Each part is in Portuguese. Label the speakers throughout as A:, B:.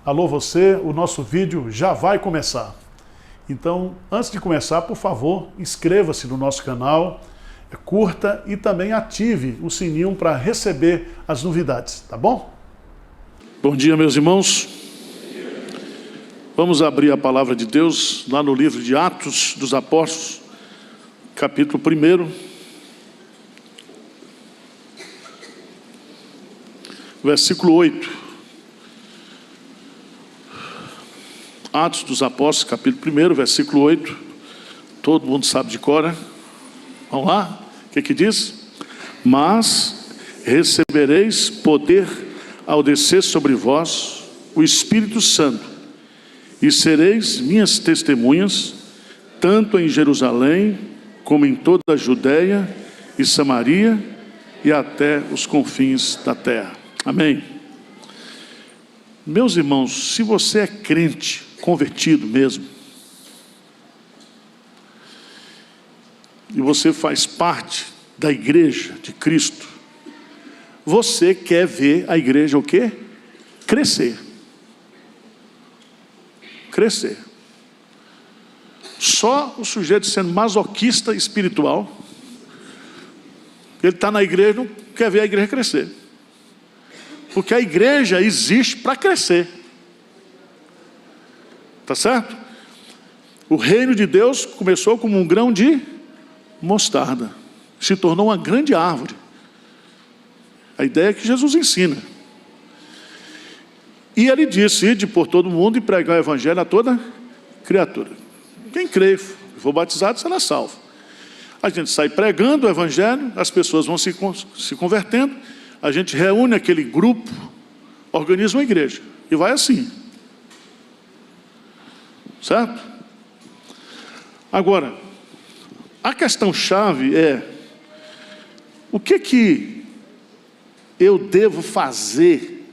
A: Alô você, o nosso vídeo já vai começar. Então, antes de começar, por favor, inscreva-se no nosso canal, curta e também ative o sininho para receber as novidades, tá bom? Bom dia, meus irmãos. Vamos abrir a palavra de Deus lá no livro de Atos dos Apóstolos, capítulo 1, versículo 8. Atos dos Apóstolos, capítulo 1, versículo 8. Todo mundo sabe de cor, né? Vamos lá? O que diz? Mas recebereis poder ao descer sobre vós o Espírito Santo, e sereis minhas testemunhas, tanto em Jerusalém, como em toda a Judeia e Samaria, e até os confins da terra. Amém. Meus irmãos, se você é crente, convertido mesmo, e você faz parte da igreja de Cristo, você quer ver a igreja o quê? Crescer. Crescer. Só o sujeito sendo masoquista espiritual, ele está na igreja, não quer ver a igreja crescer. Porque a igreja existe para crescer. Tá certo? O reino de Deus começou como um grão de mostarda, se tornou uma grande árvore. A ideia é que Jesus ensina. E ele disse: ide por todo mundo e pregar o evangelho a toda criatura. Quem crê e for batizado será salvo. A gente sai pregando o evangelho, as pessoas vão se convertendo, a gente reúne aquele grupo, organiza uma igreja e vai assim. Certo? Agora, a questão chave é: o que eu devo fazer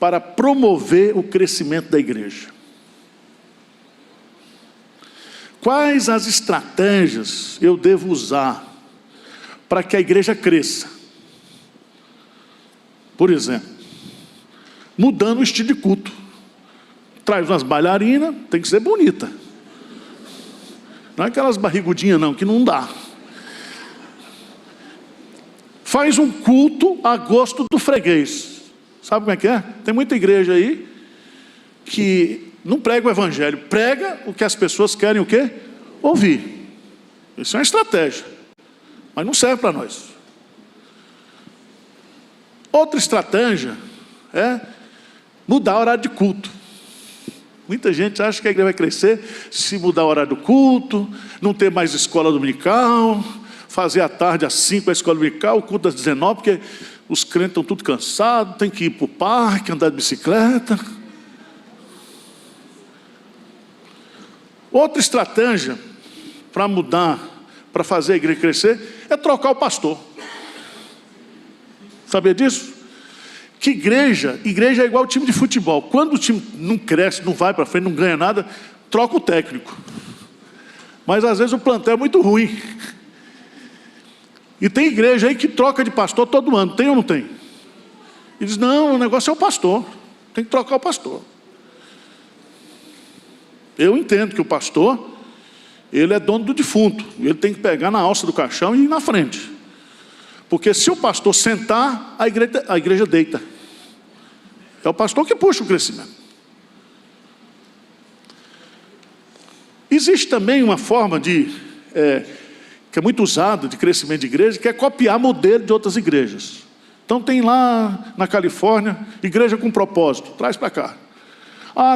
A: para promover o crescimento da igreja? Quais as estratégias eu devo usar para que a igreja cresça? Por exemplo, mudando o estilo de culto. Traz umas bailarinas, tem que ser bonita. Não é aquelas barrigudinhas não, que não dá. Faz um culto a gosto do freguês. Sabe como é que é? Tem muita igreja aí que não prega o evangelho, prega o que as pessoas querem o quê? Ouvir. Isso é uma estratégia, mas não serve para nós. Outra estratégia é mudar o horário de culto. Muita gente acha que a igreja vai crescer se mudar o horário do culto, não ter mais escola dominical, fazer à tarde às 5 a escola dominical, o culto às 19, porque os crentes estão tudo cansados, tem que ir para o parque, andar de bicicleta. Outra estratégia para mudar, para fazer a igreja crescer, é trocar o pastor. Sabia disso? Que igreja é igual ao time de futebol. Quando o time não cresce, não vai para frente, não ganha nada, troca o técnico. Mas às vezes o plantel é muito ruim. E tem igreja aí que troca de pastor todo ano, tem ou não tem? E diz: não, o negócio é o pastor, tem que trocar o pastor. Eu entendo que o pastor, ele é dono do defunto, ele tem que pegar na alça do caixão e ir na frente. Porque se o pastor sentar, a igreja deita. É o pastor que puxa o crescimento. Existe também uma forma que é muito usada de crescimento de igreja, que é copiar modelo de outras igrejas. Então tem lá na Califórnia, igreja com propósito, traz para cá.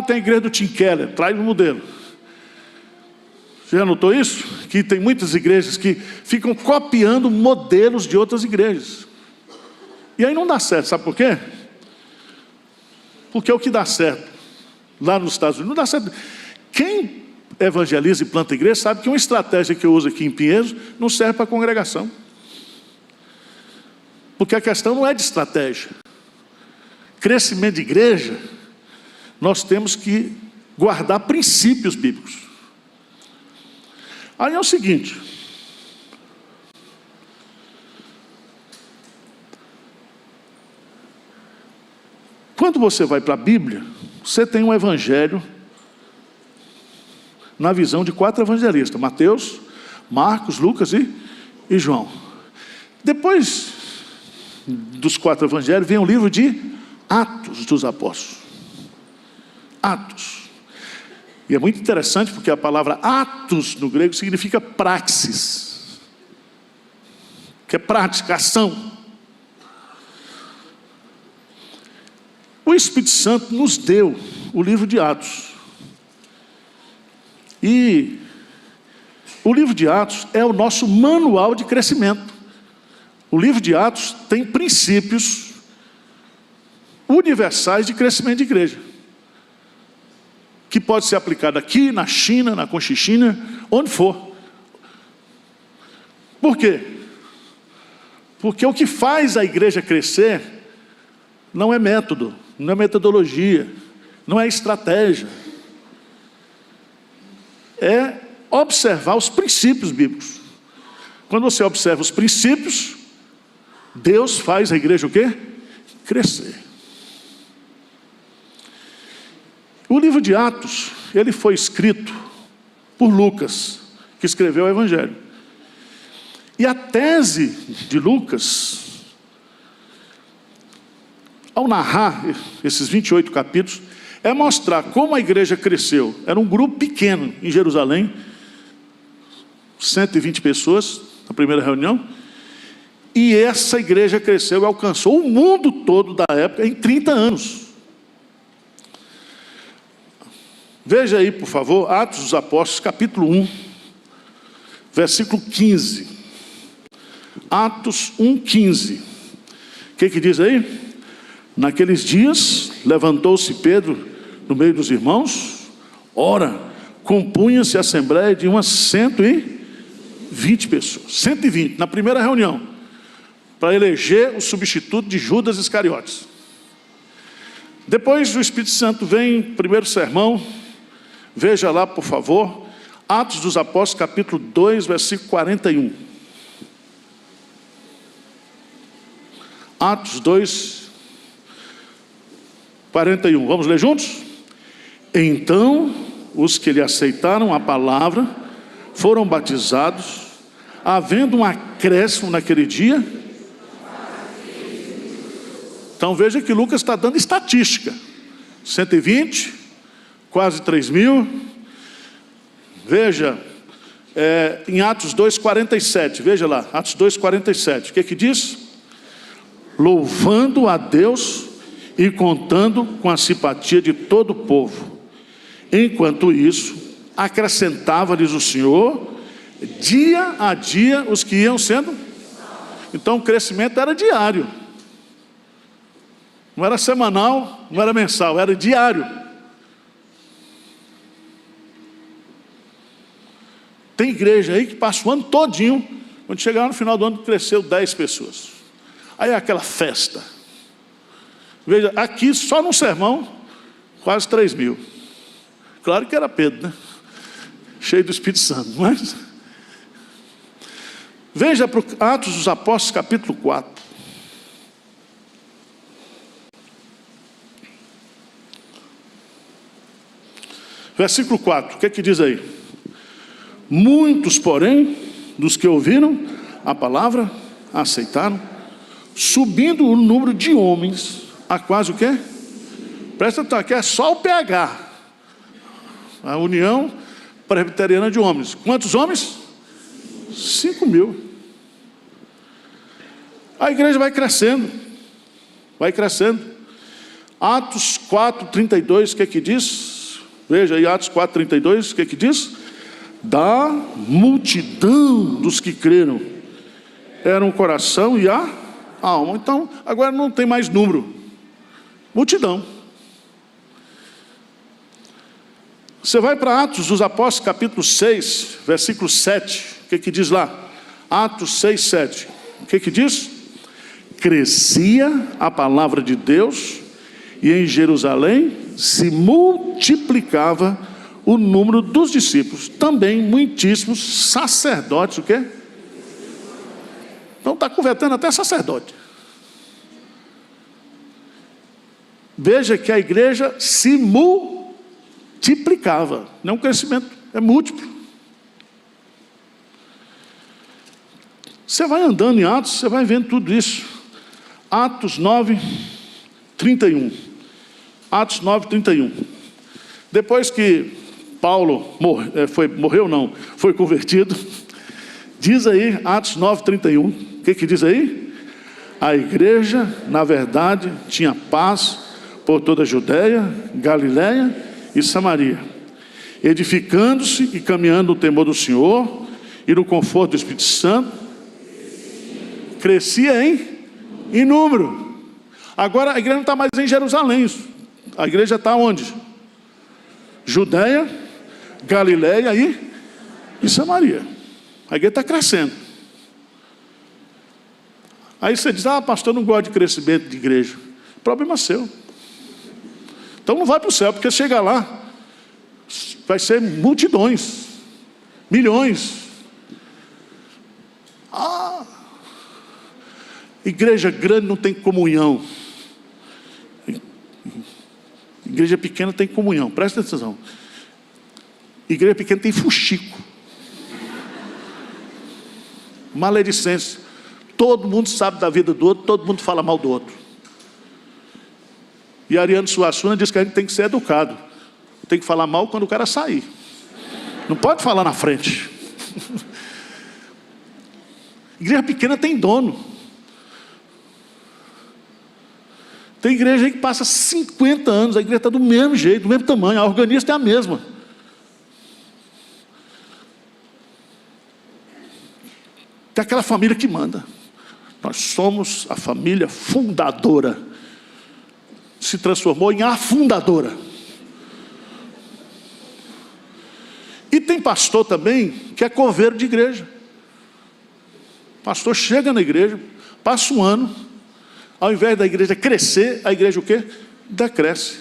A: Tem a igreja do Tim Keller, traz o modelo. Você já notou isso? Que tem muitas igrejas que ficam copiando modelos de outras igrejas. E aí não dá certo, sabe por quê? Porque o que dá certo lá nos Estados Unidos, não dá certo. Quem evangeliza e planta igreja sabe que uma estratégia que eu uso aqui em Pinheiros não serve para a congregação. Porque a questão não é de estratégia. Crescimento de igreja, nós temos que guardar princípios bíblicos. Aí é o seguinte: quando você vai para a Bíblia, você tem um evangelho na visão de 4 evangelistas: Mateus, Marcos, Lucas e João. Depois dos 4 evangelhos vem o livro de Atos dos Apóstolos. Atos. E é muito interessante porque a palavra atos no grego significa praxis, que é prática, ação. O Espírito Santo nos deu o livro de Atos. E o livro de Atos é o nosso manual de crescimento. O livro de Atos tem princípios universais de crescimento de igreja, que pode ser aplicado aqui, na China, na Conchichina, onde for. Por quê? Porque o que faz a igreja crescer não é método, não é metodologia, não é estratégia. É observar os princípios bíblicos. Quando você observa os princípios, Deus faz a igreja o quê? Crescer. O livro de Atos, ele foi escrito por Lucas, que escreveu o Evangelho. E a tese de Lucas, ao narrar esses 28 capítulos, é mostrar como a igreja cresceu. Era um grupo pequeno em Jerusalém, 120 pessoas na primeira reunião, e essa igreja cresceu e alcançou o mundo todo da época em 30 anos. Veja aí, por favor, Atos dos Apóstolos, capítulo 1, versículo 15. Atos 1,15. O que diz aí? Naqueles dias, levantou-se Pedro no meio dos irmãos. Ora, compunha-se a assembleia de umas 120 pessoas. 120, na primeira reunião, para eleger o substituto de Judas Iscariotes. Depois o Espírito Santo vem, primeiro sermão. Veja lá, por favor, Atos dos Apóstolos, capítulo 2, versículo 41. Atos 2, 41. Vamos ler juntos? Então, os que lhe aceitaram a palavra foram batizados, havendo um acréscimo naquele dia. Então veja que Lucas está dando estatística. 120, quase 3.000. Veja, em Atos 2,47, veja lá, Atos 2,47, o que diz? Louvando a Deus e contando com a simpatia de todo o povo. Enquanto isso, acrescentava-lhes o Senhor, dia a dia, os que iam sendo. Então o crescimento era diário. Não era semanal, não era mensal, era diário. Tem igreja aí que passa o ano todinho, quando chegar no final do ano, cresceu 10 pessoas. Aí é aquela festa. Veja, aqui só num sermão, quase 3.000. Claro que era Pedro, né? Cheio do Espírito Santo, mas... Veja para Atos dos Apóstolos, capítulo 4. Versículo 4, o que diz aí? Muitos, porém, dos que ouviram a palavra, aceitaram, subindo o número de homens, a quase o quê? Presta atenção, aqui é só o PH, a União Presbiteriana de Homens. Quantos homens? 5.000. A igreja vai crescendo, vai crescendo. Atos 4,32, o que diz? Veja aí, Atos 4,32, o que diz? Da multidão dos que creram, era o coração e a alma. Então, agora não tem mais número. Multidão. Você vai para Atos dos Apóstolos, capítulo 6, versículo 7. O que diz lá? Atos 6, 7. O que diz? Crescia a palavra de Deus, e em Jerusalém se multiplicava o número dos discípulos. Também muitíssimos sacerdotes, o quê? Então está convertendo até sacerdote. veja que a igreja se multiplicava. Não é um crescimento, é múltiplo. Você vai andando em Atos, você vai vendo tudo isso. Atos 9, 31. Atos 9, 31. Depois que Paulo foi convertido, diz aí, Atos 9, 31. O que diz aí? A igreja, na verdade, tinha paz por toda a Judéia, Galiléia e Samaria, edificando-se e caminhando no temor do Senhor e no conforto do Espírito Santo, crescia em número. Agora a igreja não está mais em Jerusalém, a igreja está onde? Judéia, Galiléia e Samaria. A igreja está crescendo. Aí você diz, pastor, eu não gosto de crescimento de igreja. Problema seu. Então não vai para o céu, porque chega lá, vai ser multidões, milhões. Igreja grande não tem comunhão. Igreja pequena tem comunhão, presta atenção. Igreja pequena tem fuxico, maledicência. Todo mundo sabe da vida do outro, todo mundo fala mal do outro. E Ariano Suassuna diz que a gente tem que ser educado. Tem que falar mal quando o cara sair. Não pode falar na frente. Igreja pequena tem dono. Tem igreja aí que passa 50 anos, a igreja está do mesmo jeito, do mesmo tamanho, a organista é a mesma. Tem aquela família que manda. Nós somos a família fundadora. Se transformou em afundadora. E tem pastor também que é coveiro de igreja. O pastor chega na igreja, passa um ano, ao invés da igreja crescer, a igreja o quê? Decresce.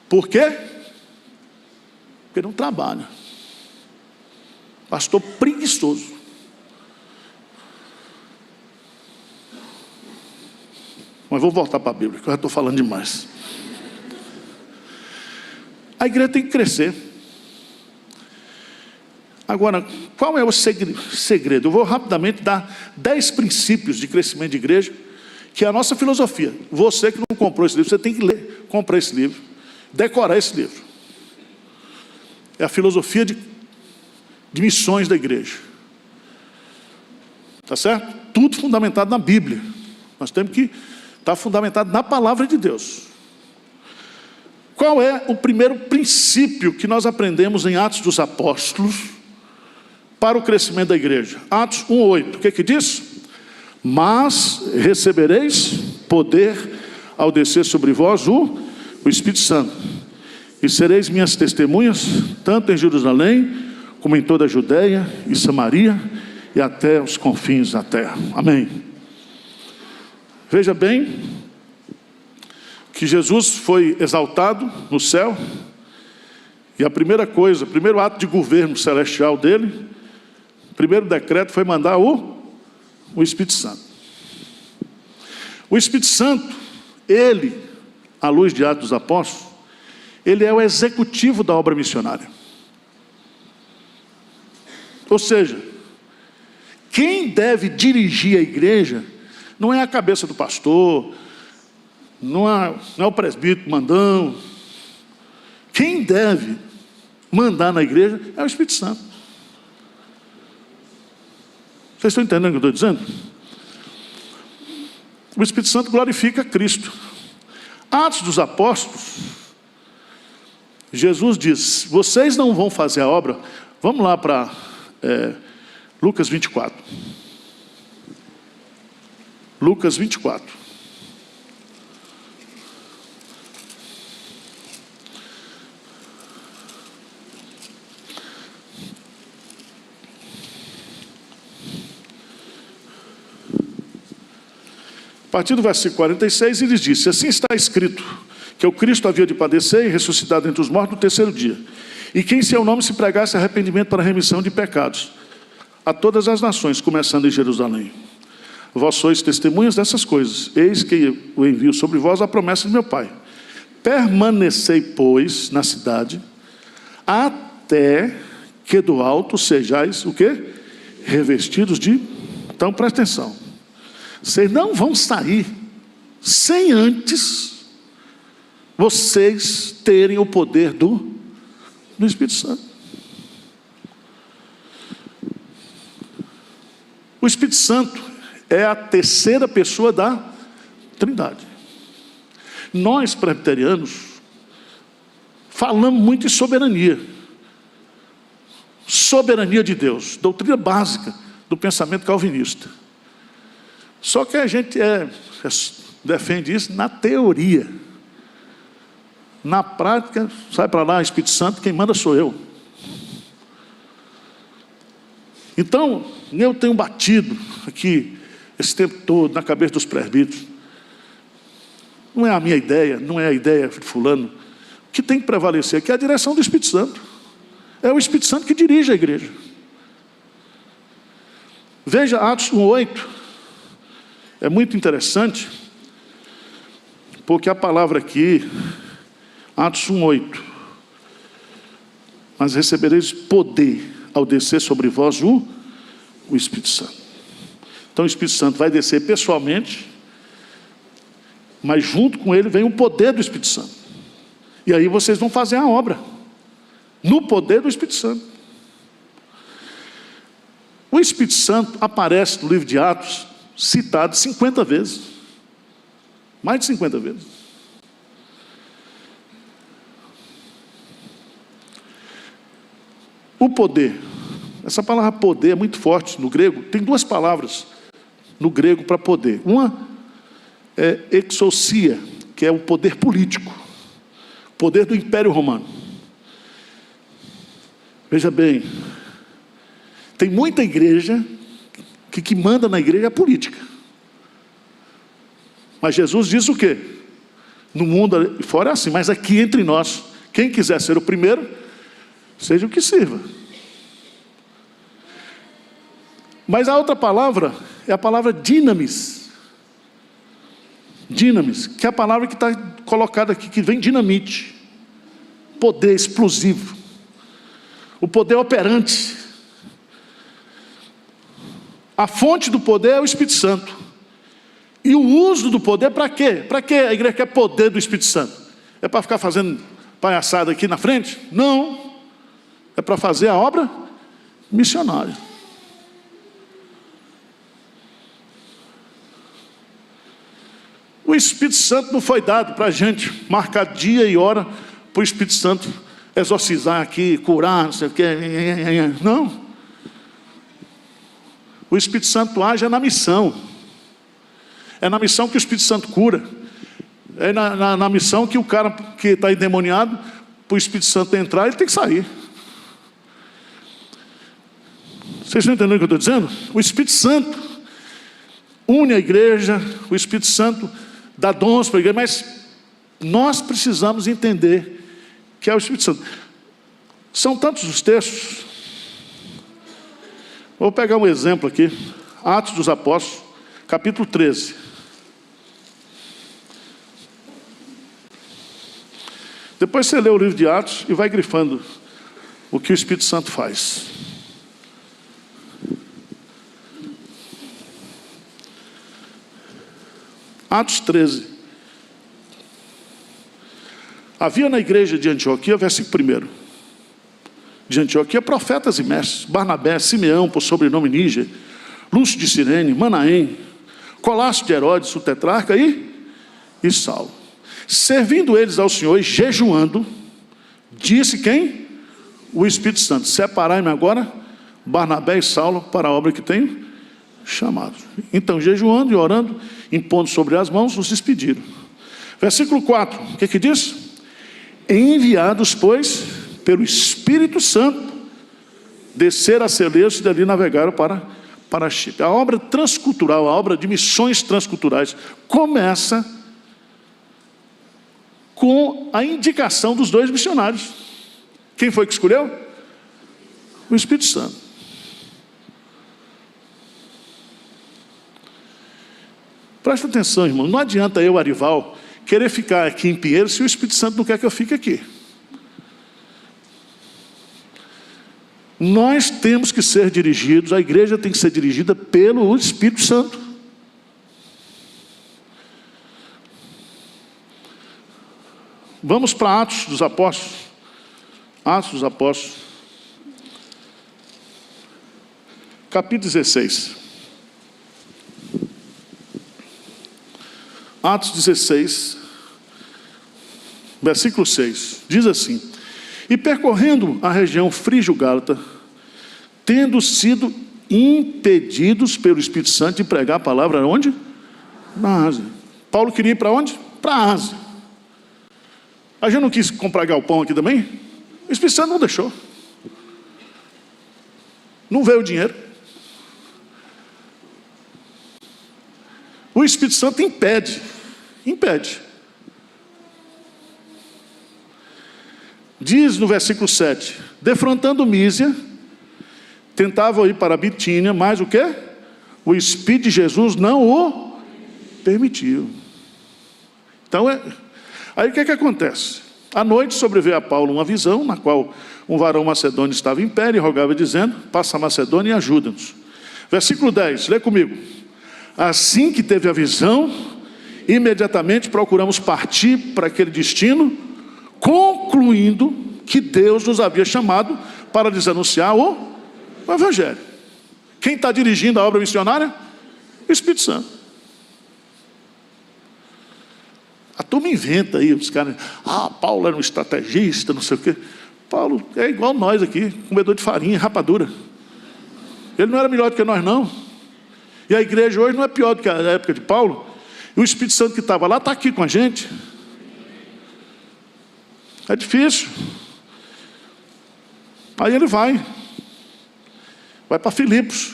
A: Por quê? Porque não trabalha. Pastor preguiçoso. Mas vou voltar para a Bíblia, que eu já estou falando demais. A igreja tem que crescer. Agora, qual é o segredo? Eu vou rapidamente dar 10 princípios de crescimento de igreja, que é a nossa filosofia. Você que não comprou esse livro, você tem que ler, comprar esse livro, decorar esse livro. É a filosofia de missões da igreja. Tá certo? Tudo fundamentado na Bíblia. Nós temos que estar fundamentado na palavra de Deus. Qual é o primeiro princípio que nós aprendemos em Atos dos Apóstolos para o crescimento da igreja? Atos 1:8. O que diz? Mas recebereis poder ao descer sobre vós o Espírito Santo, e sereis minhas testemunhas, tanto em Jerusalém, como em toda a Judéia e Samaria, e até os confins da terra. Amém. Veja bem, que Jesus foi exaltado no céu, e a primeira coisa, o primeiro ato de governo celestial dele, o primeiro decreto foi mandar o Espírito Santo. O Espírito Santo, ele, à luz de Atos dos Apóstolos, ele é o executivo da obra missionária. Ou seja, quem deve dirigir a igreja não é a cabeça do pastor, não é o presbítero mandão. Quem deve mandar na igreja é o Espírito Santo. Vocês estão entendendo o que eu estou dizendo? O Espírito Santo glorifica Cristo. Atos dos Apóstolos, Jesus diz, vocês não vão fazer a obra. Vamos lá para Lucas 24. Lucas 24. A partir do versículo 46, ele disse, assim está escrito, que o Cristo havia de padecer e ressuscitado entre os mortos no terceiro dia, e que em seu nome se pregasse arrependimento para a remissão de pecados, a todas as nações, começando em Jerusalém. Vós sois testemunhas dessas coisas. Eis que eu envio sobre vós a promessa de meu Pai. Permanecei, pois, na cidade, até que do alto sejais, o quê? Revestidos de... Então, presta atenção. Vocês não vão sair sem antes vocês terem o poder do Espírito Santo. O Espírito Santo é a terceira pessoa da Trindade. Nós, presbiterianos, falamos muito em soberania. Soberania de Deus, doutrina básica do pensamento calvinista. Só que a gente defende isso na teoria. Na prática, sai para lá, Espírito Santo, quem manda sou eu. Então, eu tenho batido aqui, esse tempo todo, na cabeça dos presbíteros. Não é a minha ideia, não é a ideia de fulano. O que tem que prevalecer aqui é a direção do Espírito Santo. É o Espírito Santo que dirige a igreja. Veja Atos 1:8. É muito interessante, porque a palavra aqui, Atos 1:8. Mas recebereis poder ao descer sobre vós o Espírito Santo. Então o Espírito Santo vai descer pessoalmente, mas junto com ele vem o poder do Espírito Santo. E aí vocês vão fazer a obra, no poder do Espírito Santo. O Espírito Santo aparece no livro de Atos, citado 50 vezes. Mais de 50 vezes. O poder. Essa palavra poder é muito forte no grego. Tem duas palavras no grego para poder. Uma é exousia, que é o poder político. Poder do Império Romano. Veja bem, tem muita igreja que manda na igreja é a política. Mas Jesus diz o quê? No mundo fora é assim, mas aqui entre nós, quem quiser ser o primeiro, seja o que sirva. Mas a outra palavra é a palavra dinamis. Dinamis, que é a palavra que está colocada aqui, que vem dinamite. Poder explosivo. O poder operante. A fonte do poder é o Espírito Santo. E o uso do poder para quê? Para que a igreja quer poder do Espírito Santo? É para ficar fazendo palhaçada aqui na frente? Não. É para fazer a obra missionária. O Espírito Santo não foi dado para a gente marcar dia e hora para o Espírito Santo exorcizar aqui, curar, não sei o quê. Não. O Espírito Santo age na missão. É na missão que o Espírito Santo cura. É na missão que o cara que está endemoniado, para o Espírito Santo entrar, ele tem que sair. Vocês estão entendendo o que eu estou dizendo? O Espírito Santo une a igreja, o Espírito Santo dá dons para a igreja, mas nós precisamos entender que é o Espírito Santo. São tantos os textos. Vou pegar um exemplo aqui. Atos dos Apóstolos, capítulo 13. Depois você lê o livro de Atos e vai grifando o que o Espírito Santo faz. Atos 13. Havia na igreja de Antioquia, versículo 1. De Antioquia, profetas e mestres: Barnabé, Simeão, por sobrenome Níger, Lúcio de Cirene, Manaém, Colácio de Herodes, o tetrarca, e Saulo. Servindo eles ao Senhor e jejuando, disse quem? O Espírito Santo: separai-me agora Barnabé e Saulo para a obra que tenho chamado. Então, jejuando e orando, impondo sobre as mãos, os despediram. Versículo 4, o que diz? Enviados, pois, pelo Espírito Santo, descer a Seleucia e dali navegaram para Chipre. A obra transcultural, a obra de missões transculturais, começa com a indicação dos dois missionários. Quem foi que escolheu? O Espírito Santo. Presta atenção, irmão, não adianta eu, Arival, querer ficar aqui em Pinheiro se o Espírito Santo não quer que eu fique aqui. Nós temos que ser dirigidos, a igreja tem que ser dirigida pelo Espírito Santo. Vamos para Atos dos Apóstolos. Atos dos Apóstolos. Capítulo 16. Atos 16, versículo 6. Diz assim: e percorrendo a região frígio-gálata, tendo sido impedidos pelo Espírito Santo de pregar a palavra onde? Na Ásia. Paulo queria ir para onde? Para a Ásia. A gente não quis comprar galpão aqui também? O Espírito Santo não deixou. Não veio o dinheiro. O Espírito Santo impede. Diz no versículo 7: defrontando Mísia, tentavam ir para a Bitínia, mas o quê? O Espírito de Jesus não o permitiu. Então, aí o que acontece? À noite sobreveio a Paulo uma visão, na qual um varão macedônio estava em pé e rogava, dizendo: passa a Macedônia e ajuda-nos. Versículo 10, lê comigo. Assim que teve a visão, imediatamente procuramos partir para aquele destino, concluindo que Deus nos havia chamado para lhes anunciar o Evangelho. Quem está dirigindo a obra missionária? O Espírito Santo. A turma inventa aí, os caras, Paulo era um estrategista, não sei o quê. Paulo é igual nós aqui, comedor de farinha, rapadura. Ele não era melhor do que nós, não. E a igreja hoje não é pior do que a época de Paulo. E o Espírito Santo que estava lá está aqui com a gente. É difícil. Aí ele vai para Filipos.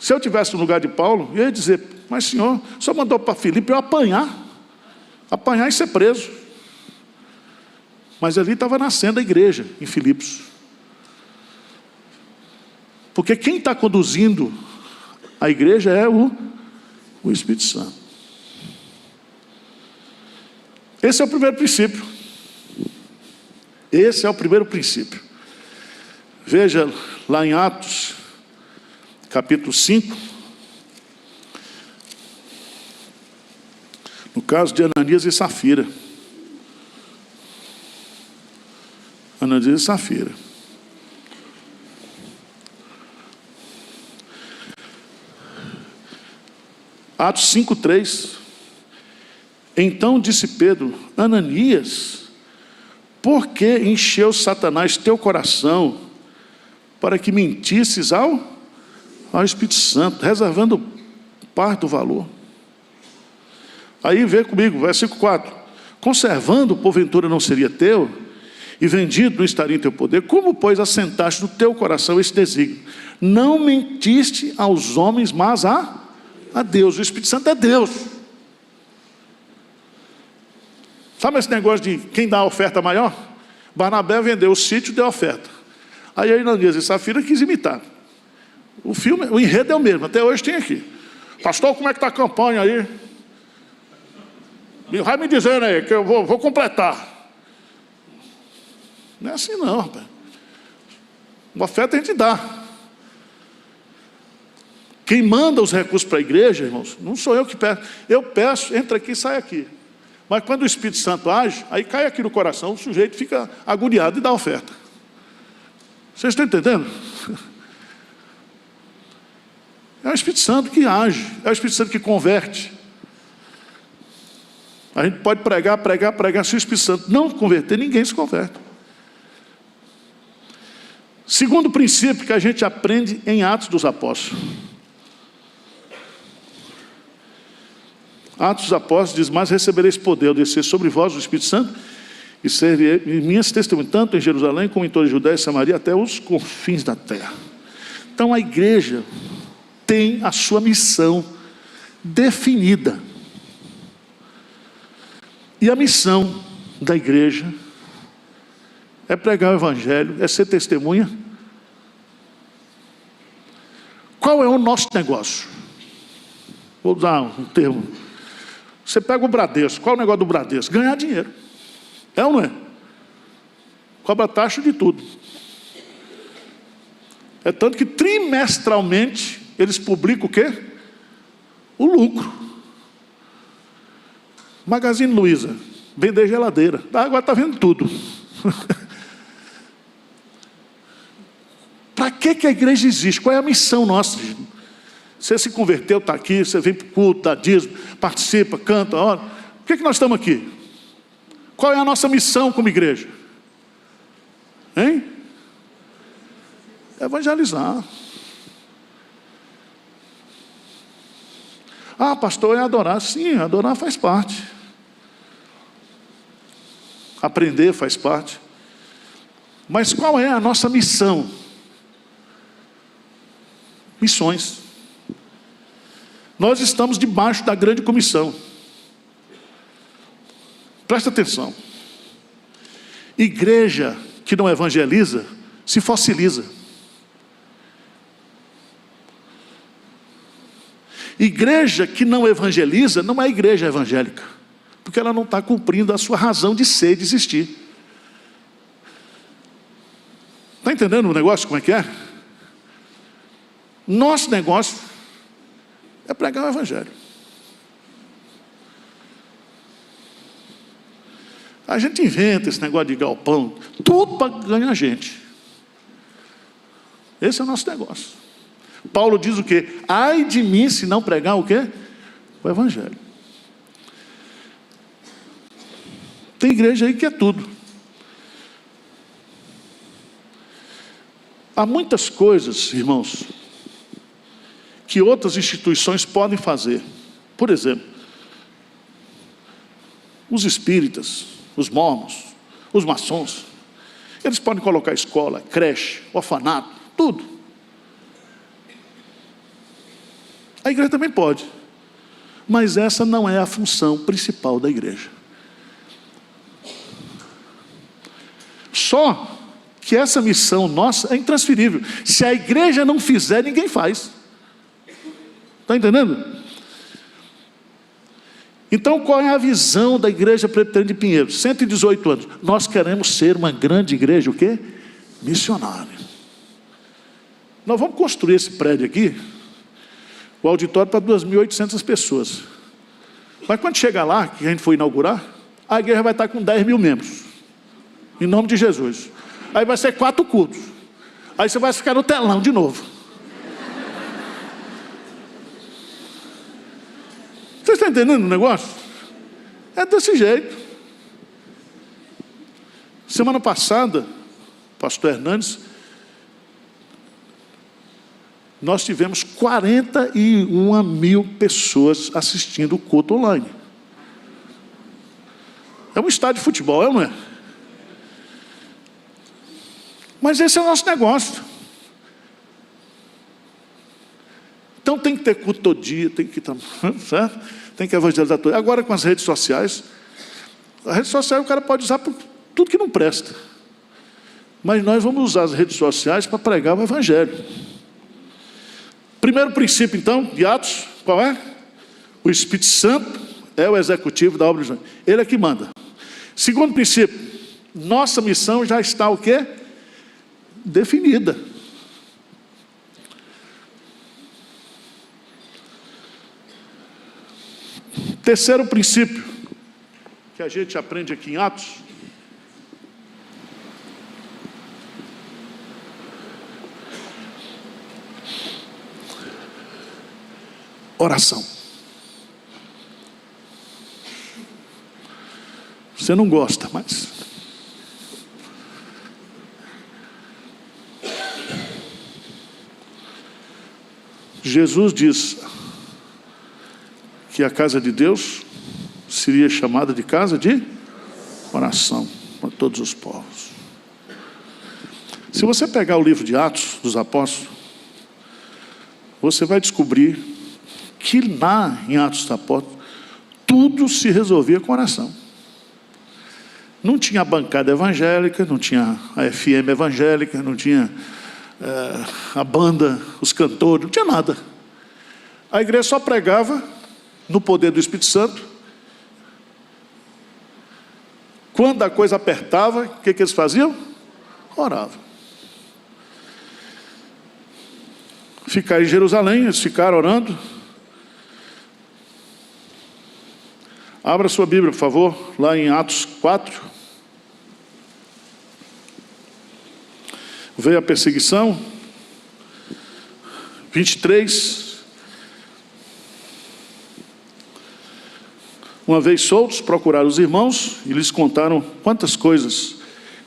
A: Se eu tivesse no lugar de Paulo, eu ia dizer: mas senhor, só mandou para Filipos eu apanhar e ser preso. Mas ali estava nascendo a igreja em Filipos. Porque quem está conduzindo a igreja é o Espírito Santo. Esse é o primeiro princípio. Esse é o primeiro princípio. Veja lá em Atos, capítulo 5. No caso de Ananias e Safira. Ananias e Safira. Atos 5:3. Então disse Pedro: Ananias, por que encheu Satanás teu coração para que mentisses ao Espírito Santo, reservando parte do valor? Aí vê comigo, versículo 4. Conservando, porventura não seria teu, e vendido não estaria em teu poder, como, pois, assentaste no teu coração esse desígnio? Não mentiste aos homens, mas a Deus. O Espírito Santo é Deus. Sabe esse negócio de quem dá a oferta maior? Barnabé vendeu o sítio e deu a oferta. Aí Ananias e Safira quis imitar. O enredo é o mesmo, até hoje tem aqui. Pastor, como é que está a campanha aí? Vai me dizendo aí, que eu vou completar. Não é assim não, rapaz. Uma oferta a gente dá. Quem manda os recursos para a igreja, irmãos, não sou eu que peço. Eu peço, entra aqui e sai aqui. Mas quando o Espírito Santo age, aí cai aqui no coração, o sujeito fica agoniado e dá a oferta. Vocês estão entendendo? É o Espírito Santo que age, é o Espírito Santo que converte. A gente pode pregar, se o Espírito Santo não converter, ninguém se converte. Segundo princípio que a gente aprende em Atos dos Apóstolos. Atos dos Apóstolos diz: mas recebereis poder ao descer sobre vós o Espírito Santo, e sereis minhas testemunhas, tanto em Jerusalém como em toda a Judéia e Samaria, até os confins da terra. Então a igreja tem a sua missão definida. E a missão da igreja é pregar o Evangelho, é ser testemunha. Qual é o nosso negócio? vou usar um termo. Você pega o Bradesco, qual é o negócio do Bradesco? Ganhar dinheiro. É ou não é? Cobra taxa de tudo. É tanto que trimestralmente eles publicam o quê? O lucro. Magazine Luiza, vender geladeira. Agora está vendo tudo. Para que a igreja existe? Qual é a missão nossa? Você se converteu, está aqui, você vem para o culto, dá dízimo, participa, canta, ora. Por que nós estamos aqui? Qual é a nossa missão como igreja? Hein? Evangelizar. Ah, pastor, é adorar. Sim, adorar faz parte. Aprender faz parte. Mas qual é a nossa missão? Missões. Nós estamos debaixo da grande comissão. Presta atenção. Igreja que não evangeliza, se fossiliza. Igreja que não evangeliza, não é igreja evangélica. Porque ela não está cumprindo a sua razão de ser e de existir. Está entendendo o negócio, como é que é? Nosso negócio é pregar o evangelho. A gente inventa esse negócio de galpão, tudo para ganhar gente. Esse é o nosso negócio. Paulo diz o quê? Ai de mim se não pregar o quê? O evangelho. Tem igreja aí que é tudo. Há muitas coisas, irmãos, que outras instituições podem fazer. Por exemplo, os espíritas, os mormons, os maçons, eles podem colocar escola, creche, orfanato, tudo. A igreja também pode, mas essa não é a função principal da igreja. Só que essa missão nossa é intransferível. Se a igreja não fizer, ninguém faz. Está entendendo? Então, qual é a visão da igreja presbiteriana de Pinheiros? 118 anos. Nós queremos ser uma grande igreja, o quê? Missionária. Nós vamos construir esse prédio aqui, o auditório para 2.800 pessoas. Mas quando chegar lá, que a gente for inaugurar, a igreja vai estar com 10 mil membros. Em nome de Jesus. Aí vai ser 4 cultos. Aí você vai ficar no telão de novo. Vocês estão entendendo o negócio? É desse jeito. Semana passada, pastor Hernandes, nós tivemos 41 mil pessoas assistindo o culto online. É um estádio de futebol, é ou não é? Mas esse é o nosso negócio. Então tem que ter culto todo dia, tem que estar, certo? Tem que evangelizar todo dia. Agora com as redes sociais, a rede social o cara pode usar por tudo que não presta. Mas nós vamos usar as redes sociais para pregar o evangelho. Primeiro princípio, então, de Atos, qual é? O Espírito Santo é o executivo da obra de Jesus. Ele é que manda. Segundo princípio, nossa missão já está o quê? Definida. Terceiro princípio que a gente aprende aqui em Atos, oração. Você não gosta, mas Jesus diz que a casa de Deus seria chamada de casa de oração para todos os povos. Se você pegar o livro de Atos dos Apóstolos, você vai descobrir que lá em Atos dos Apóstolos tudo se resolvia com oração. Não tinha a bancada evangélica, não tinha a FM evangélica, não tinha a banda, os cantores, não tinha nada. A igreja só pregava no poder do Espírito Santo. Quando a coisa apertava, o que eles faziam? Oravam. Ficar em Jerusalém, eles ficaram orando. Abra sua Bíblia, por favor, lá em Atos 4. Veio a perseguição. 23. Uma vez soltos, procuraram os irmãos e lhes contaram quantas coisas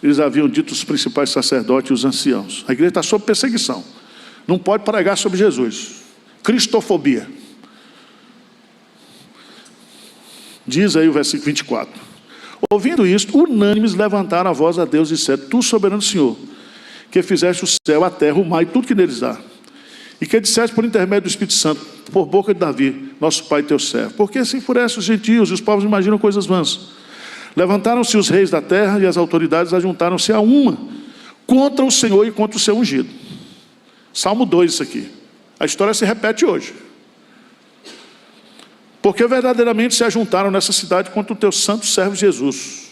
A: eles haviam dito os principais sacerdotes e os anciãos. A igreja está sob perseguição. Não pode pregar sobre Jesus. Cristofobia. Diz aí o versículo 24. Ouvindo isto, unânimes levantaram a voz a Deus e disseram: Tu, soberano Senhor, que fizeste o céu, a terra, o mar e tudo que neles há, e que disseste por intermédio do Espírito Santo, por boca de Davi, nosso pai e teu servo, porque se enfurecem os gentios e os povos imaginam coisas vãs. Levantaram-se os reis da terra e as autoridades ajuntaram-se a uma contra o Senhor e contra o seu ungido. Salmo 2, isso aqui. A história se repete hoje. Porque verdadeiramente se ajuntaram nessa cidade contra o teu santo servo Jesus,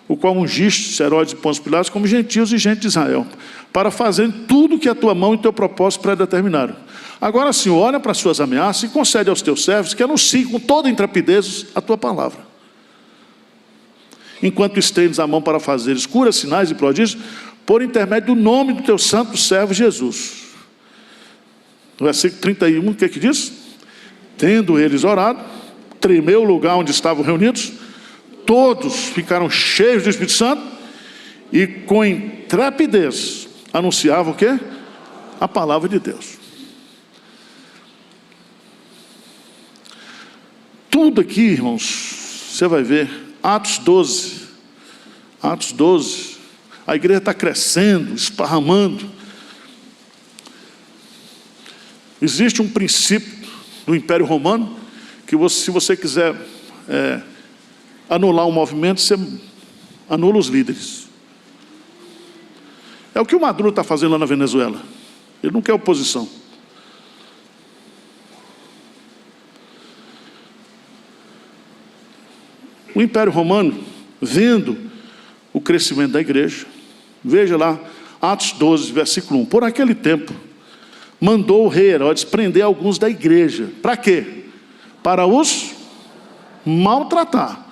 A: o qual ungiste Herodes e Pôncio Pilatos como gentios e gente de Israel, para fazerem tudo que a tua mão e teu propósito predeterminaram. Agora, Senhor, olha para as suas ameaças e concede aos teus servos que anunciem com toda intrepidez a tua palavra. Enquanto estendes a mão para fazeres curas, sinais e prodígios, por intermédio do nome do teu santo servo Jesus. No versículo 31, o que diz? Tendo eles orado, tremeu o lugar onde estavam reunidos, todos ficaram cheios do Espírito Santo e com intrepidez anunciavam o quê? A palavra de Deus. Tudo aqui, irmãos, você vai ver, Atos 12, a igreja está crescendo, esparramando. Existe um princípio do Império Romano, que se você quiser anular um movimento, você anula os líderes. É o que o Maduro está fazendo lá na Venezuela. Ele não quer oposição. O Império Romano, vendo o crescimento da igreja, veja lá, Atos 12, versículo 1. Por aquele tempo, mandou o rei Herodes prender alguns da igreja. Para quê? Para os maltratar.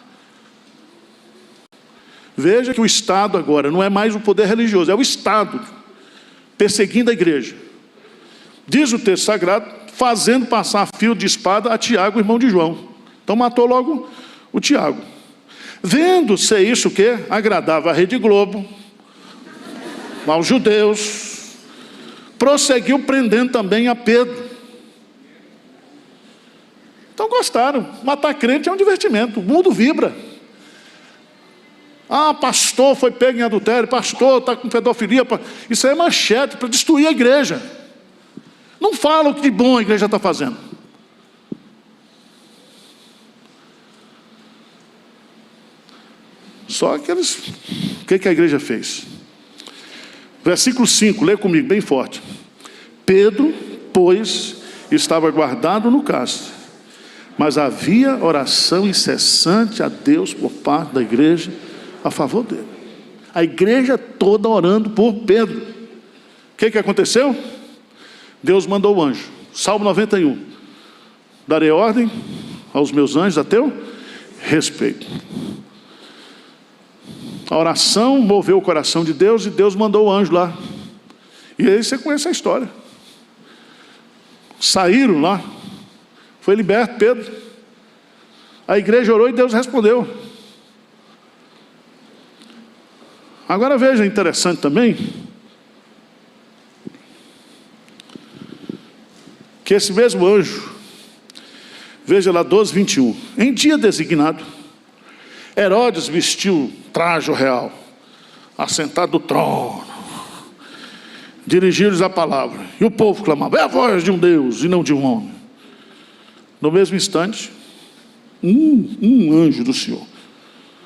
A: Veja que o Estado agora não é mais o poder religioso, é o Estado perseguindo a igreja. Diz o texto sagrado, fazendo passar fio de espada a Tiago, irmão de João. Então matou logo o Tiago. Vendo ser isso o quê? Agradava a Rede Globo, aos judeus, prosseguiu prendendo também a Pedro. Então gostaram. Matar crente é um divertimento, o mundo vibra. Ah, pastor foi pego em adultério, pastor está com pedofilia. Isso aí é manchete para destruir a igreja. Não fala o que de bom a igreja está fazendo. Só aqueles... O que a igreja fez? Versículo 5, lê comigo bem forte. Pedro, pois, estava guardado no cárcere, mas havia oração incessante a Deus por parte da igreja a favor dele. A igreja toda orando por Pedro. O que aconteceu? Deus mandou o anjo. Salmo 91. Darei ordem aos meus anjos a teu respeito. A oração moveu o coração de Deus e Deus mandou o anjo lá. E aí você conhece a história. Saíram lá. Foi liberto Pedro. A igreja orou e Deus respondeu. Agora veja, interessante também, que esse mesmo anjo, veja lá 12, 21. Em dia designado, Herodes vestiu traje real, assentado no trono, dirigiu-lhes a palavra, e o povo clamava: é a voz de um Deus e não de um homem. No mesmo instante, um anjo do Senhor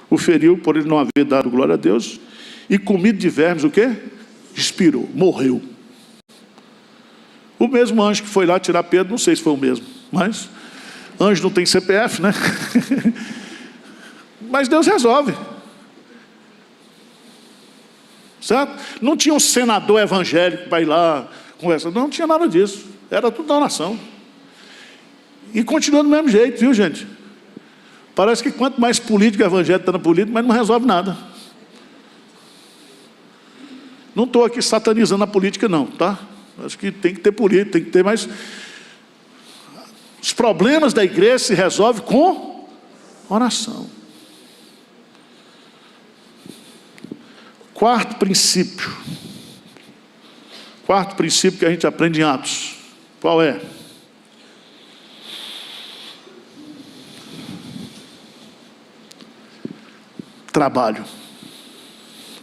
A: o feriu por ele não haver dado glória a Deus, e comido de vermes, o quê? Expirou, morreu. O mesmo anjo que foi lá tirar Pedro, não sei se foi o mesmo, mas Anjo não tem CPF, né? Mas Deus resolve. Certo? Não tinha um senador evangélico para ir lá conversar. Não tinha nada disso. Era tudo da nação. E continua do mesmo jeito, viu, gente? Parece que quanto mais político evangélico está na política, mais não resolve nada. Não estou aqui satanizando a política, não, tá? Acho que tem que ter política, tem que ter mais... Os problemas da igreja se resolvem com oração. Quarto princípio que a gente aprende em Atos. Qual é? Trabalho.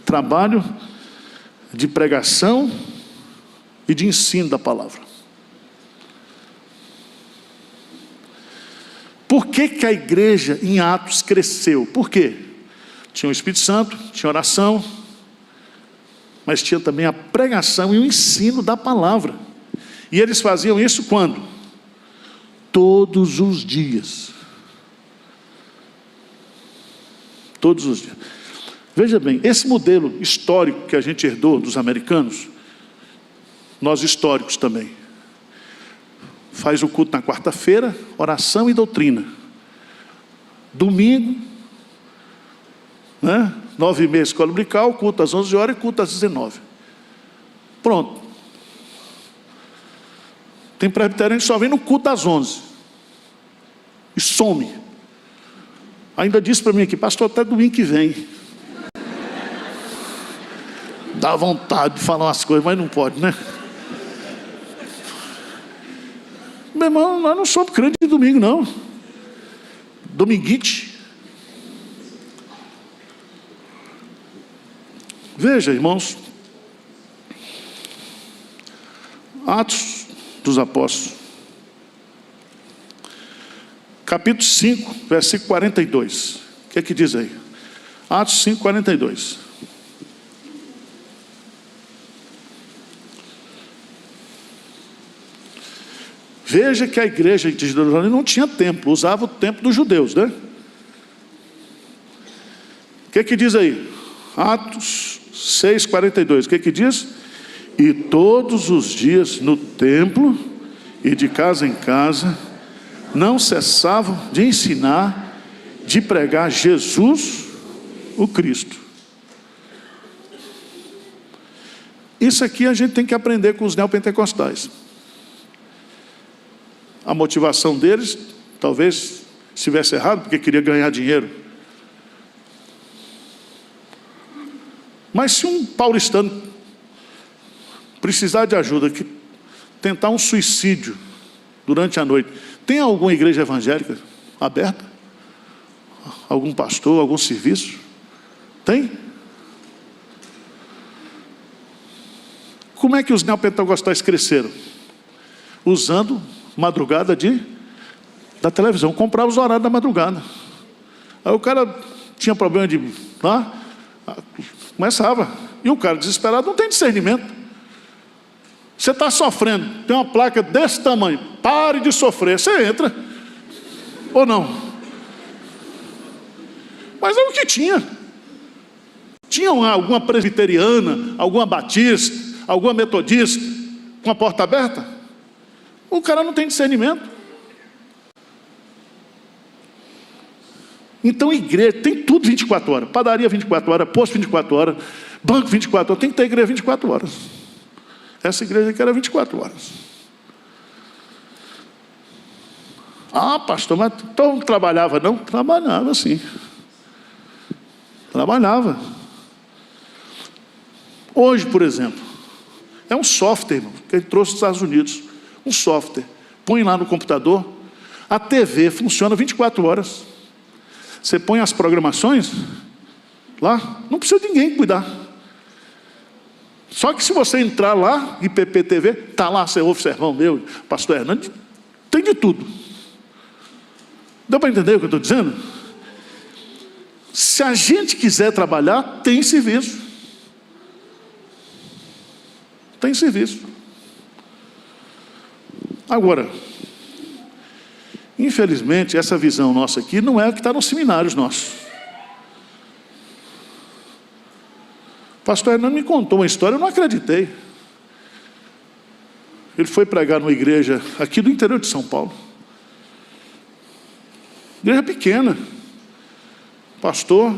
A: Trabalho de pregação e de ensino da palavra. Por que que a igreja em Atos cresceu? Por quê? Tinha o Espírito Santo, tinha oração, mas tinha também a pregação e o ensino da palavra. E eles faziam isso quando? Todos os dias. Todos os dias. Veja bem, esse modelo histórico que a gente herdou dos americanos, nós históricos também, faz o culto na quarta-feira, oração e doutrina. Domingo, né? 9h30, escola dominical, culto às 11 horas e culto às 19. Pronto. Tem presbiteriano que só vem no culto às 11. E some. Ainda disse para mim aqui, pastor, até domingo que vem. Dá vontade de falar umas coisas, mas não pode, né? Meu irmão, nós não somos crentes de domingo, não. Dominguite. Veja, irmãos, Atos dos Apóstolos, capítulo 5, versículo 42. O que é que diz aí? Atos 5, 42. Veja que a igreja de Jerusalém não tinha templo, usava o templo dos judeus, né? O que é que diz aí? Atos 6, 42. O que é que diz? E todos os dias no templo e de casa em casa não cessavam de ensinar, de pregar Jesus, o Cristo. Isso aqui a gente tem que aprender com os neopentecostais. A motivação deles, talvez estivesse errado, porque queria ganhar dinheiro. Mas se um paulistano precisar de ajuda, tentar um suicídio durante a noite, tem alguma igreja evangélica aberta? Algum pastor, algum serviço? Tem? Como é que os neopentecostais cresceram? Usando madrugada da televisão, comprava os horários da madrugada. Aí o cara tinha problema de... começava. E o cara desesperado não tem discernimento. Você está sofrendo, tem uma placa desse tamanho, pare de sofrer, você entra. Ou não? Mas é o que tinha. Tinha alguma presbiteriana, alguma batista, alguma metodista, com a porta aberta? O cara não tem discernimento. Então igreja, tem tudo 24 horas. Padaria 24 horas, posto 24 horas, banco 24 horas. Tem que ter igreja 24 horas. Essa igreja aqui era 24 horas. Ah, pastor, mas então não trabalhava não? Trabalhava sim. Trabalhava. Hoje, por exemplo, é um software, irmão, que ele trouxe dos Estados Unidos. Um software. Põe lá no computador. A TV funciona 24 horas. Você põe as programações lá, não precisa de ninguém cuidar. Só que se você entrar lá, IPP-TV, está lá, você ouve sermão meu, pastor Hernandes, tem de tudo. Deu para entender o que eu estou dizendo? Se a gente quiser trabalhar, tem serviço. Tem serviço. Agora, Infelizmente, essa visão nossa aqui não é a que está nos seminários nossos. O pastor Hernando me contou uma história, eu não acreditei. Ele foi pregar numa igreja aqui do interior de São Paulo. Igreja pequena. Pastor.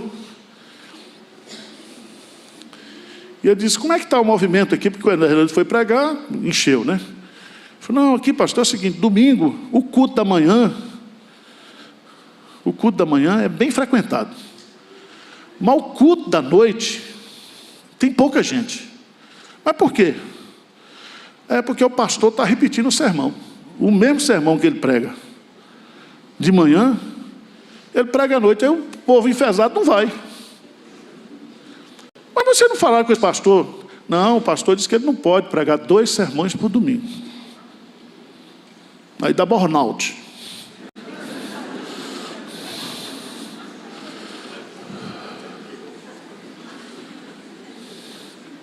A: E eu disse, como é que está o movimento aqui? Porque quando ele foi pregar, encheu, né? Ele falou, não, aqui, pastor, é o seguinte, domingo, o culto da manhã é bem frequentado. Mas o culto da noite tem pouca gente. Mas por quê? É porque o pastor está repetindo o sermão. O mesmo sermão que ele prega de manhã, ele prega à noite. Aí o povo enfesado não vai. Mas você não falaram com esse pastor? Não, o pastor disse que ele não pode pregar 2 sermões por domingo. Aí dá burnout.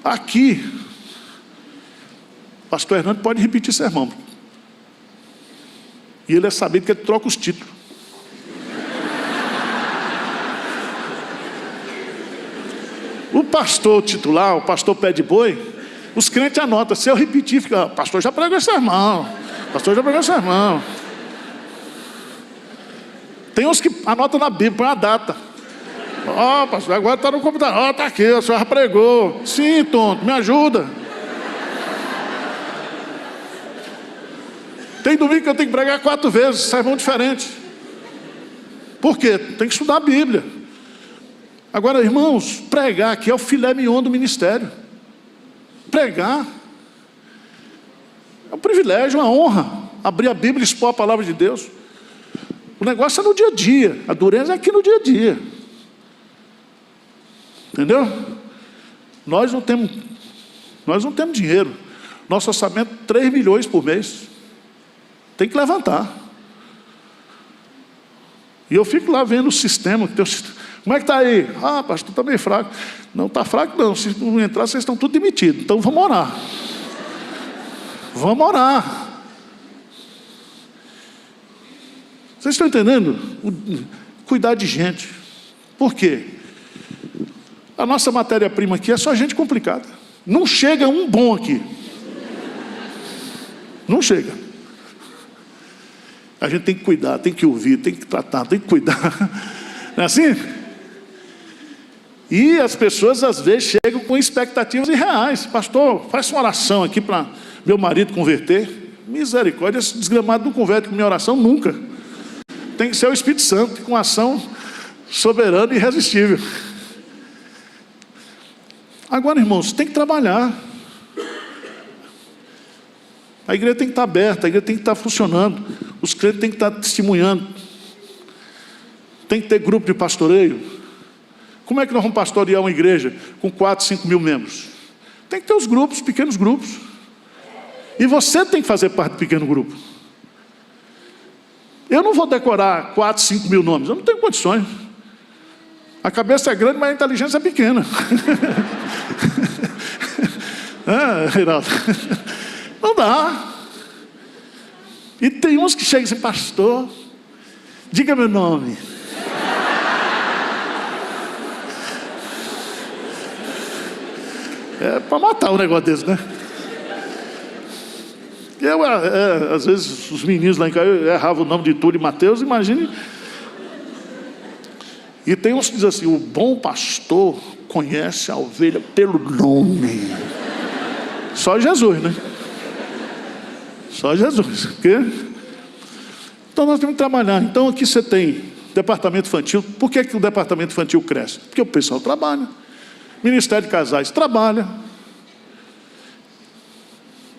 A: Aqui, o pastor Hernando pode repetir sermão. E ele é sabido que ele troca os títulos. O pastor titular, o pastor pé de boi, os crentes anotam. Se eu repetir, fica, o pastor já pregou esse sermão. O pastor já pregou esse sermão. Tem uns que anotam na Bíblia, põe a data. Ó, pastor, agora está no computador. Ó, está aqui, o senhor já pregou. Sim, tonto, me ajuda. Tem domingo que eu tenho que pregar 4 vezes, sermão diferente. Por quê? Tem que estudar a Bíblia. Agora, irmãos, pregar aqui é o filé mignon do ministério. Pregar é um privilégio, uma honra. Abrir a Bíblia e expor a palavra de Deus. O negócio é no dia a dia. A dureza é aqui no dia a dia. Entendeu? Nós não temos dinheiro. Nosso orçamento é 3 milhões por mês. Tem que levantar. E eu fico lá vendo o sistema. Como é que está aí? Ah, pastor, está meio fraco. Não está fraco não. Se não entrar, vocês estão tudo demitidos. Então vamos orar. Vamos orar. Vocês estão entendendo? Cuidar de gente. Por quê? A nossa matéria-prima aqui é só gente complicada. Não chega um bom aqui. Não chega. A gente tem que cuidar, tem que ouvir, tem que tratar, tem que cuidar. Não é assim? E as pessoas às vezes chegam com expectativas irreais. Pastor, faz uma oração aqui para meu marido converter. Misericórdia, esse desgramado não converte com minha oração nunca. Tem que ser o Espírito Santo, com ação soberana e irresistível. Agora, irmãos, tem que trabalhar. A igreja tem que estar aberta, a igreja tem que estar funcionando. Os crentes têm que estar testemunhando. Tem que ter grupo de pastoreio. Como é que nós vamos pastorear uma igreja com 4, 5 mil membros? Tem que ter os grupos, pequenos grupos. E você tem que fazer parte do pequeno grupo. Eu não vou decorar 4, 5 mil nomes. Eu não tenho condições. A cabeça é grande, mas a inteligência é pequena. Reinaldo. Não dá. E tem uns que chegam assim, pastor, diga meu nome. É para matar um negócio desse, né? Às vezes os meninos lá em casa erravam o nome de Túlio e Mateus, imagine. E tem uns que dizem assim, o bom pastor conhece a ovelha pelo nome. Só Jesus, né? Só Jesus. Então nós temos que trabalhar. Então aqui você tem departamento infantil. Por que o departamento infantil cresce? Porque o pessoal trabalha. Ministério de Casais trabalha.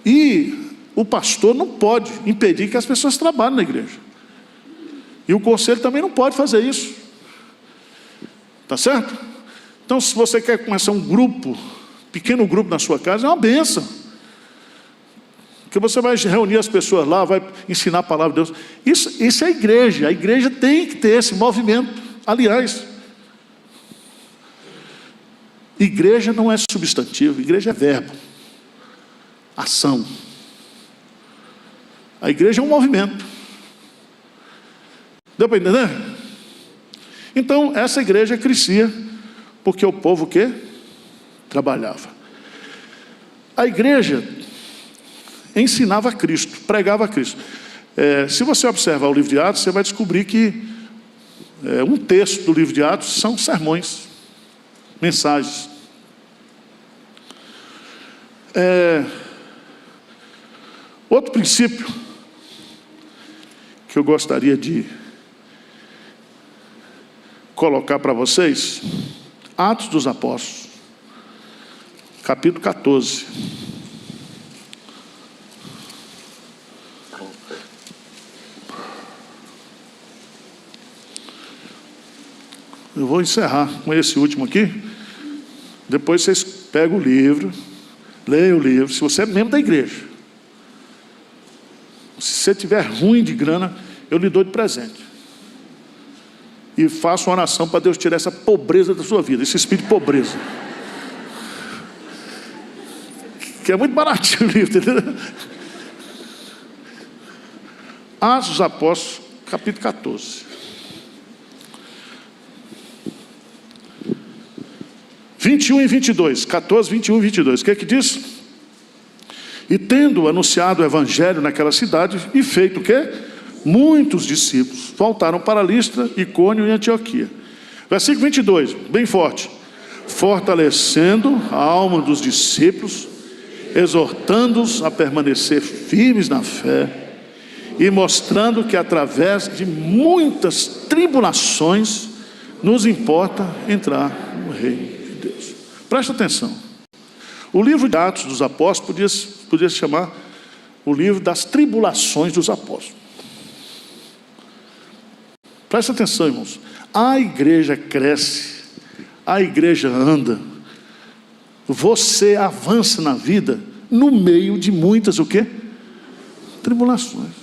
A: E o pastor não pode impedir que as pessoas trabalhem na igreja. E o conselho também não pode fazer isso. Tá certo? Então, se você quer começar um grupo, pequeno grupo na sua casa, é uma bênção. Porque você vai reunir as pessoas lá, vai ensinar a palavra de Deus. Isso é a igreja. A igreja tem que ter esse movimento. Aliás, igreja não é substantivo, igreja é verbo. Ação. A igreja é um movimento. Deu para entender? Então, essa igreja crescia, porque o povo o quê? Trabalhava. A igreja ensinava a Cristo, pregava a Cristo. Se você observar o livro de Atos, você vai descobrir que um terço do livro de Atos são sermões, mensagens. Outro princípio que eu gostaria de colocar para vocês, Atos dos Apóstolos, capítulo 14. Eu vou encerrar com esse último aqui. Depois vocês pegam o livro, leiam o livro, se você é membro da igreja. Se você tiver ruim de grana, eu lhe dou de presente. E faço uma oração para Deus tirar essa pobreza da sua vida, esse espírito de pobreza. Que é muito baratinho o livro, entendeu? Atos dos Apóstolos, capítulo 14. 21 e 22, 14, 21 e 22, o que é que diz? E tendo anunciado o evangelho naquela cidade, e feito o quê? Muitos discípulos voltaram para Listra, Icônio e Antioquia. Versículo 22, bem forte. Fortalecendo a alma dos discípulos, exortando-os a permanecer firmes na fé, e mostrando que através de muitas tribulações, nos importa entrar no reino. Deus. Presta atenção. O livro de Atos dos Apóstolos podia se chamar o livro das tribulações dos apóstolos. Presta atenção, irmãos. A igreja cresce, a igreja anda, você avança na vida no meio de muitas o quê? Tribulações.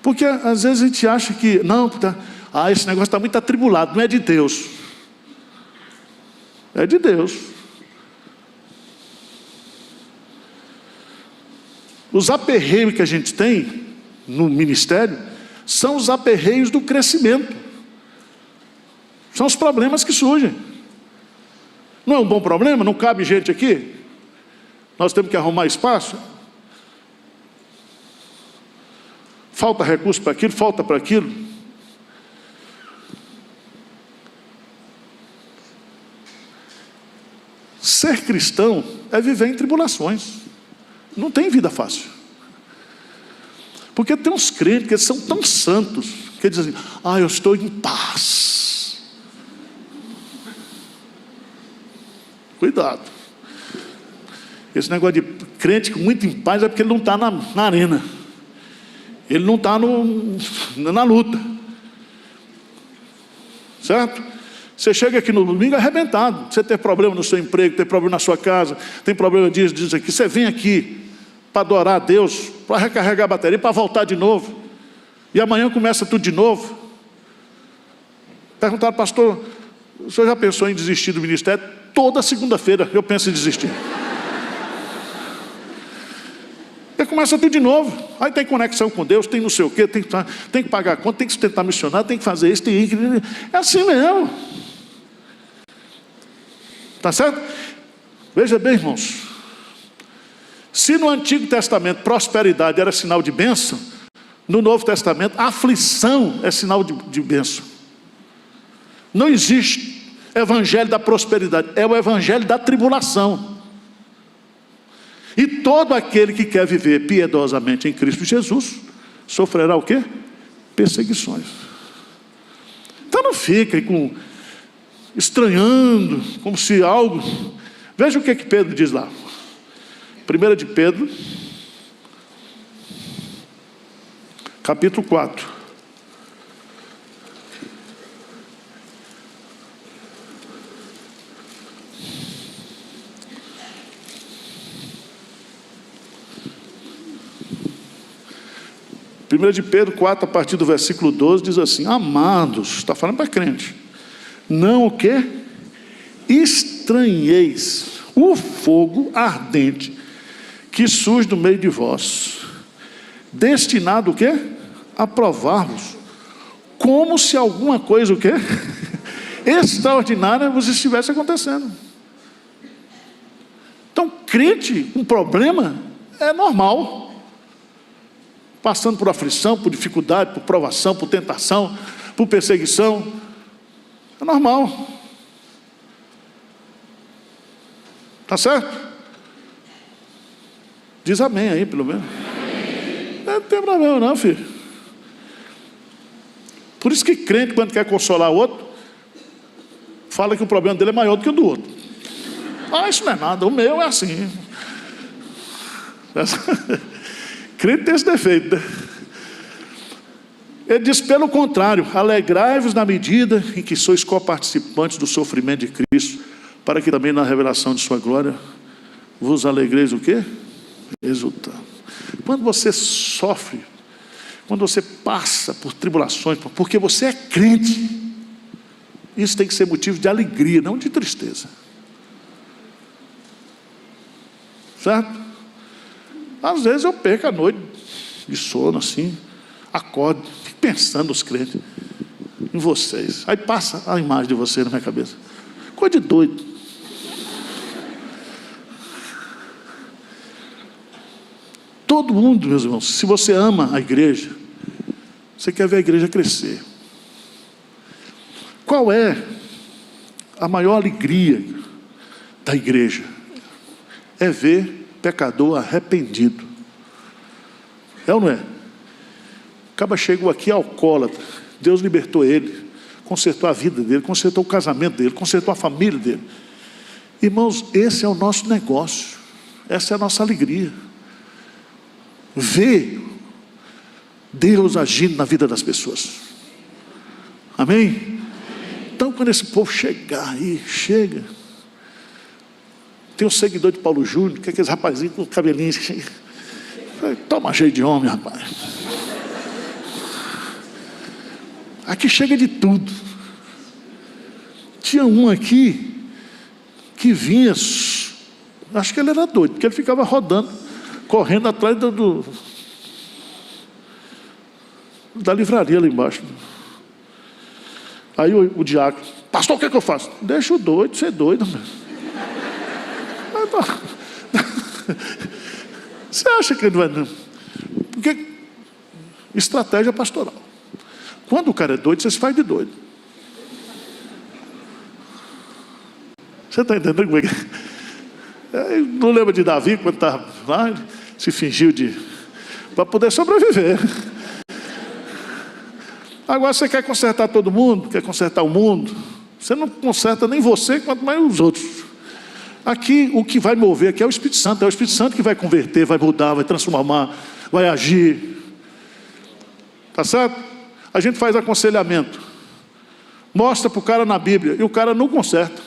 A: Porque às vezes a gente acha que não, esse negócio está muito atribulado, não é de Deus. É de Deus. Os aperreios que a gente tem no ministério são os aperreios do crescimento. São os problemas que surgem. Não é um bom problema? Não cabe gente aqui? Nós temos que arrumar espaço? Falta recurso para aquilo, falta para aquilo. Ser cristão é viver em tribulações. Não tem vida fácil. Porque tem uns crentes que são tão santos, que dizem assim, eu estou em paz. Cuidado. Esse negócio de crente muito em paz é porque ele não está na arena. Ele não está na luta. Certo? Você chega aqui no domingo arrebentado. Você tem problema no seu emprego, tem problema na sua casa, tem problema disso aqui. Você vem aqui para adorar a Deus, para recarregar a bateria, para voltar de novo. E amanhã começa tudo de novo. Perguntaram, pastor, o senhor já pensou em desistir do ministério? Toda segunda-feira eu penso em desistir. E começa tudo de novo. Aí tem conexão com Deus, tem não sei o quê, tem que pagar a conta, tem que sustentar missionário, tem que fazer isso, tem isso. É assim mesmo. Tá certo? Veja bem, irmãos. Se no Antigo Testamento prosperidade era sinal de bênção, no Novo Testamento aflição é sinal de bênção. Não existe evangelho da prosperidade, é o evangelho da tribulação. E todo aquele que quer viver piedosamente em Cristo Jesus sofrerá o quê? Perseguições. Então não fiquem estranhando, como se algo... Veja o que Pedro diz lá. 1 de Pedro, capítulo 4. Primeiro de Pedro 4, a partir do versículo 12, diz assim: amados, está falando para crente, não o quê? Estranheis o fogo ardente que surge do meio de vós, destinado o quê? A provar-vos, como se alguma coisa o quê? Extraordinária vos estivesse acontecendo. Então, crente com problema é normal. Passando por aflição, por dificuldade, por provação, por tentação, por perseguição. É normal. Tá certo? Diz amém aí, pelo menos. Não tem problema não, filho. Por isso que crente, quando quer consolar o outro, fala que o problema dele é maior do que o do outro. Ah, isso não é nada, o meu é assim. Crente tem esse defeito, né? Ele diz, pelo contrário, alegrai-vos na medida em que sois coparticipantes do sofrimento de Cristo, para que também na revelação de sua glória vos alegreis o quê? Exultando. Quando você sofre, quando você passa por tribulações, porque você é crente, isso tem que ser motivo de alegria, não de tristeza. Certo? Às vezes eu perco a noite de sono assim, acordo, fico pensando nos crentes, em vocês. Aí passa a imagem de vocês na minha cabeça. Coisa de doido. Todo mundo, meus irmãos, se você ama a igreja, você quer ver a igreja crescer. Qual é a maior alegria da igreja? É ver pecador arrependido. É ou não é? Acaba chegou aqui alcoólatra, Deus libertou ele, consertou a vida dele, consertou o casamento dele, consertou a família dele. Irmãos, esse é o nosso negócio, essa é a nossa alegria. Ver Deus agindo na vida das pessoas. Amém? Então, quando esse povo chegar aí, chega. Tem um seguidor de Paulo Júnior, que é aqueles rapazinhos com o cabelinho. Toma jeito de homem, rapaz. Aqui chega de tudo. Tinha um aqui que vinha, acho que ele era doido, porque ele ficava rodando, correndo atrás da livraria lá embaixo. Aí o diácono, pastor, o que é que eu faço? Deixa o doido ser doido, mesmo. Você acha que ele vai não? Porque estratégia pastoral. Quando o cara é doido, você se faz de doido. Você está entendendo como é que é? Não lembra de Davi, quando estava lá, ele se fingiu para poder sobreviver. Agora você quer consertar todo mundo, quer consertar o mundo, você não conserta nem você, quanto mais os outros. Aqui, o que vai mover aqui é o Espírito Santo. É o Espírito Santo que vai converter, vai mudar, vai transformar, vai agir. Tá certo? A gente faz aconselhamento. Mostra para o cara na Bíblia, e o cara não conserta.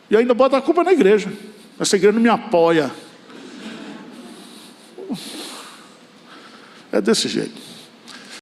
A: E ainda bota a culpa na igreja. Essa igreja não me apoia. É desse jeito.